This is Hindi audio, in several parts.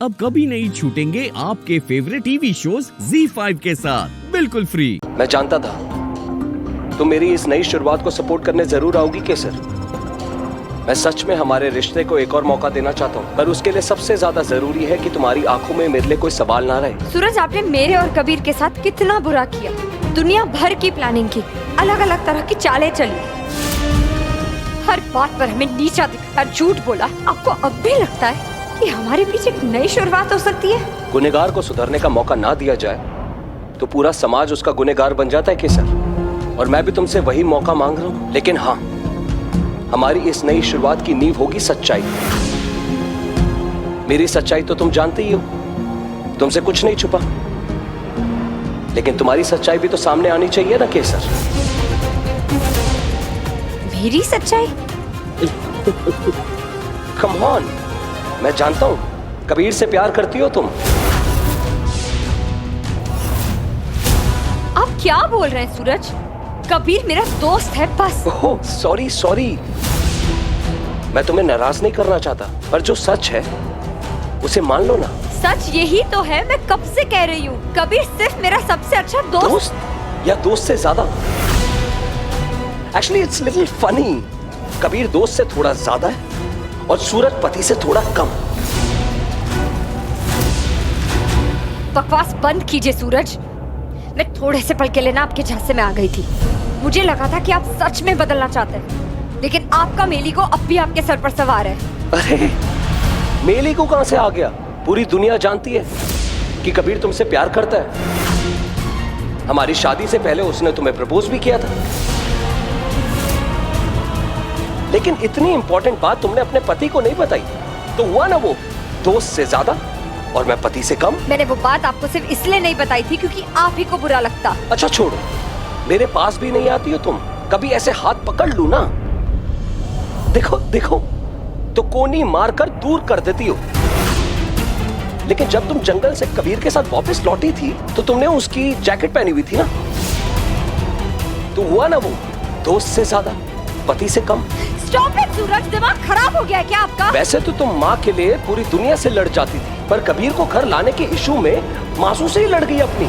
अब कभी नहीं छूटेंगे आपके फेवरेट टीवी शोज ZEE5 के साथ बिल्कुल फ्री। मैं जानता था तुम मेरी इस नई शुरुआत को सपोर्ट करने जरूर आओगी केसर। मैं सच में हमारे रिश्ते को एक और मौका देना चाहता हूँ, पर उसके लिए सबसे ज्यादा जरूरी है कि तुम्हारी आंखों में मेरे लिए कोई सवाल ना रहे। सूरज, आपने मेरे और कबीर के साथ कितना बुरा किया। दुनिया भर की प्लानिंग की, अलग अलग तरह की चालें चली, हर बात पर हमें नीचा दिखाया, झूठ बोला। आपको अब भी लगता है कि हमारे बीच एक नई शुरुआत हो सकती है? गुनहगार को सुधरने का मौका ना दिया जाए तो पूरा समाज उसका गुनहगार बन जाता है केसर। और मैं भी तुमसे वही मौका मांग रहा हूँ। लेकिन हाँ, हमारी इस नई शुरुआत की नींव होगी सच्चाई। मेरी सच्चाई तो तुम जानते ही हो, तुमसे कुछ नहीं छुपा। लेकिन तुम्हारी सच्चाई भी तो सामने आनी चाहिए ना केसर। मेरी सच्चाई? कम ऑन, मैं जानता हूं कबीर से प्यार करती हो तुम। आप क्या बोल रहे हैं सूरज? कबीर मेरा दोस्त है बस। ओह सॉरी, मैं तुम्हें नाराज नहीं करना चाहता, पर जो सच है उसे मान लो ना। सच यही तो है, मैं कब से कह रही हूँ। कबीर सिर्फ मेरा सबसे अच्छा दोस्त या दोस्त से ज्यादा। Actually it's little funny. Kabir दोस्त से थोड़ा ज्यादा है और सूरज पति से थोड़ा कम। बकवास बंद कीजिए सूरज। मैं थोड़े से पल के लिए ना आपके झांसे में आ गई थी। मुझे लगा था कि आप सच में बदलना चाहते हैं, लेकिन आपका मेली को अब भी आपके सर पर सवार है। अरे मेली को कहां से आ गया? पूरी दुनिया जानती है कि कबीर तुमसे प्यार करता है। हमारी शादी से पहले उसने तुम्हें प्रपोज भी किया था। लेकिन इतनी इंपॉर्टेंट बात तुमने अपने पति को नहीं बताई, तो हुआ ना वो दोस्त से ज्यादा और मैं पति से कम। मैंने वो बात आपको सिर्फ इसलिए नहीं बताई थी क्योंकि आप ही को बुरा लगता। अच्छा छोड़ो, मेरे पास भी नहीं आती हो तुम। कभी ऐसे हाथ पकड़ लूं ना, देखो तो कोनी मारकर दूर कर देती हो। लेकिन जब तुम जंगल से कबीर के साथ वापस लौटी थी तो तुमने उसकी जैकेट पहनी हुई थी ना, तो हुआ ना वो दोस्त से ज्यादा पति से कम। स्टॉप इट सूरज, दिमाग खराब हो गया है क्या आपका? वैसे तो तुम माँ के लिए पूरी दुनिया से लड़ जाती थी, पर कबीर को घर लाने के इशू में मासू से ही लड़ गई अपनी।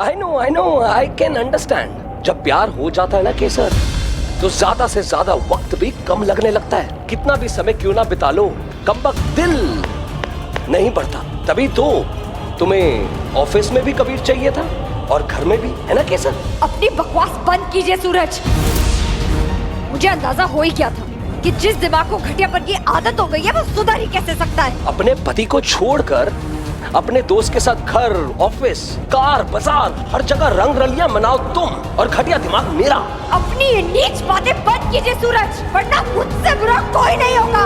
I know, I can understand. जब प्यार हो जाता है ना केसर, तो ज्यादा से ज्यादा वक्त भी कम लगने लगता है। कितना भी समय क्यों ना बिता लो, कमबख्त दिल नहीं बढ़ता। तभी तो तुम्हें ऑफिस में भी कबीर चाहिए था और घर में भी, है ना केसर? अपनी बकवास बंद कीजिए सूरज। मुझे अंदाजा हो ही गया था कि जिस दिमाग को घटियापन की आदत हो गई है वो सुधर ही कैसे सकता है। अपने पति को छोड़कर अपने दोस्त के साथ घर, ऑफिस, कार, बाजार, हर जगह रंग रलियां मनाओ तुम, और घटिया दिमाग मेरा। अपनी ये नीच बातें बंद कीजिए सूरज, वरना मुझसे बुरा कोई नहीं होगा।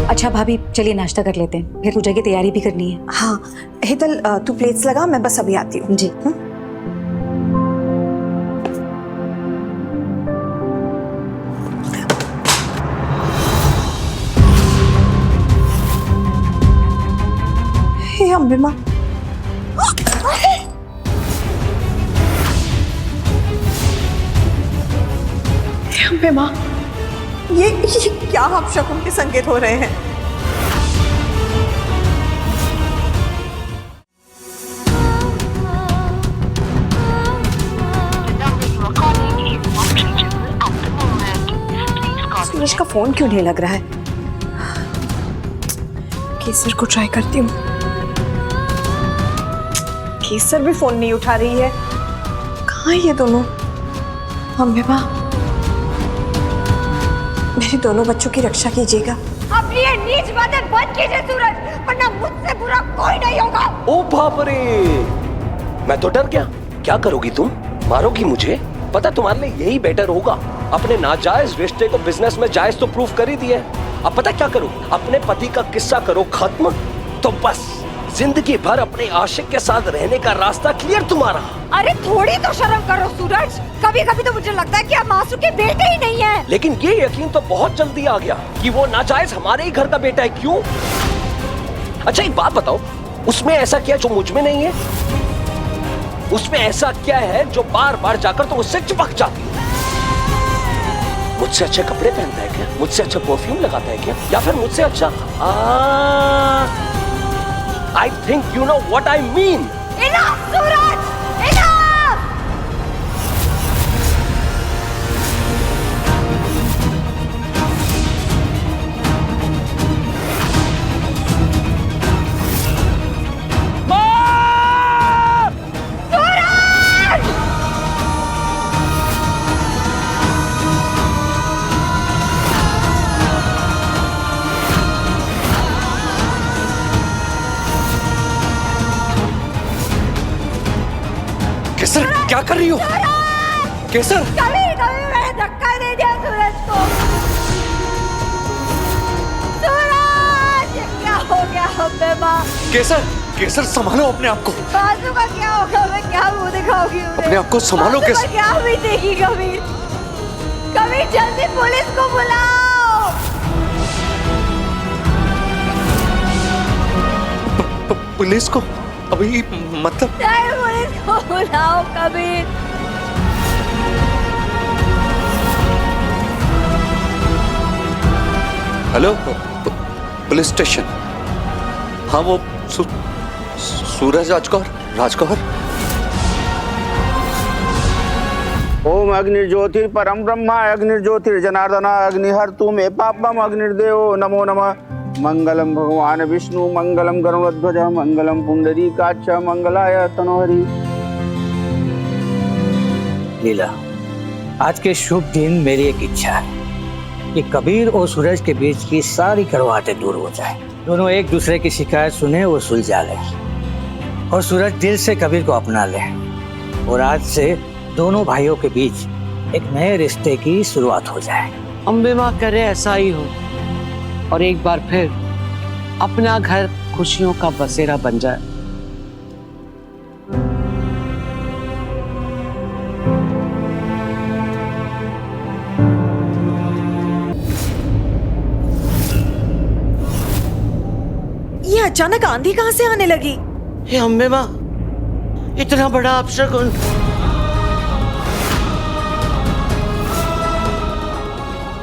अच्छा भाभी, चलिए नाश्ता कर लेते हैं, फिर पूजा की तैयारी भी करनी है। हाँ हेतल, तू प्लेट्स लगा, मैं बस अभी आती हूँ। जी। हे अम्बे माँ, अम्बे माँ, ये क्या अपशकुन के संकेत हो रहे हैं? सूरज का फोन क्यों नहीं लग रहा है? केसर को ट्राई करती हूँ। केसर भी फोन नहीं उठा रही है। कहाँ है ये दोनों? अम्बे माँ, मेरे दोनों बच्चों की रक्षा कीजिएगा। अपनी ये नीच बातें बंद कीजिए सूरज, वरना मुझसे बुरा कोई नहीं होगा। ओ बाप रे, मैं तो डर गया। क्या करोगी तुम? मारोगी मुझे? पता तुम्हारे लिए यही बेटर होगा। अपने नाजायज रिश्ते को बिजनेस में जायज तो प्रूफ कर ही दिया है। अब पता क्या करो, अपने पति का किस्सा करो खत्म, तो बस जिंदगी भर अपने आशिक के साथ रहने का रास्ता क्लियर तुम्हारा। अरे थोड़ी तो शर्म करो सूरज। कभी कभी तो मुझे लगता है कि आप मासू के बेटे ही नहीं है। लेकिन ये यकीन तो बहुत जल्दी आ गया कि वो नाजायज हमारे ही घर का बेटा है। क्यों? अच्छा एक बात बताओ, उसमें ऐसा क्या जो मुझ में नहीं है? उसमें ऐसा क्या है जो बार बार जाकर तो उससे चिपक जाती है? मुझसे अच्छे कपड़े पहनता है क्या? मुझसे अच्छा परफ्यूम लगाता है क्या? या फिर मुझसे अच्छा I think you know what I mean. Enough Suraj, enough. Kesar क्या कर रही हो? केसर कभी कभी मैंने धक्का दे दिया सूरज को। सूरज, क्या हो गया हमें माँ? केसर केसर संभालो अपने आप को। बाजू का क्या होगा? मैं क्या मुंह दिखाऊंगी उन्हें? अपने आप को संभालो बाजू का केसर। क्या भी देगी कबीर? कबीर जल्दी पुलिस को बुलाओ। पुलिस को? अभी मतलब नहीं, पुलिस को बुलाओ कबीर। Hello police station. हाँ वो सूरज राजकौर। ओम अग्निर्ज्योतिर परम ब्रह्मा अग्निर्ज्योतिर्जनार्दन अग्निहर्तु मे पापम अग्निर्देवो नमो नमः। मंगलम भगवान विष्णु मंगलम गरुड़ध्वज मंगलम पुंडरीकाक्ष मंगलाय तनोहरि। लीला, आज के शुभ दिन मेरी एक इच्छा है कि कबीर और सूरज के बीच की सारी कड़वाहटें दूर हो जाए। दोनों एक दूसरे की शिकायत सुने और सुलझा ले, और सूरज दिल से कबीर को अपना ले, और आज से दोनों भाइयों के बीच एक नए रिश्ते की शुरुआत हो जाए। अम्बे माँ करे ऐसा ही हो, और एक बार फिर अपना घर खुशियों का बसेरा बन जाए। ये अचानक आंधी कहाँ से आने लगी? हे अम्बे माँ, इतना बड़ा अपशगुन।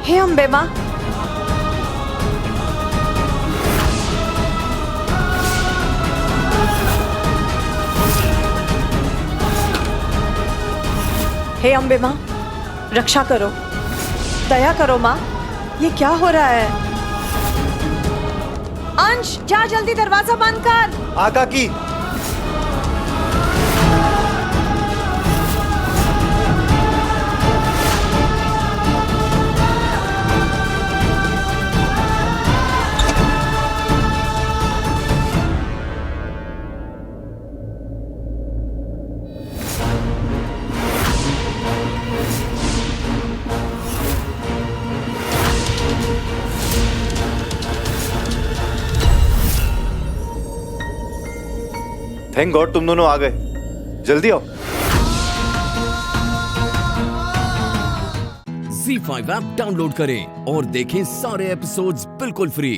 हे अम्बे माँ, हे अम्बे माँ, रक्षा करो, दया करो माँ। ये क्या हो रहा है? अंश, जा जल्दी दरवाजा बंद कर। आका की थैंक गॉड तुम दोनों आ गए। जल्दी आओ। Z5 ऐप डाउनलोड करें और देखें सारे एपिसोड्स बिल्कुल फ्री।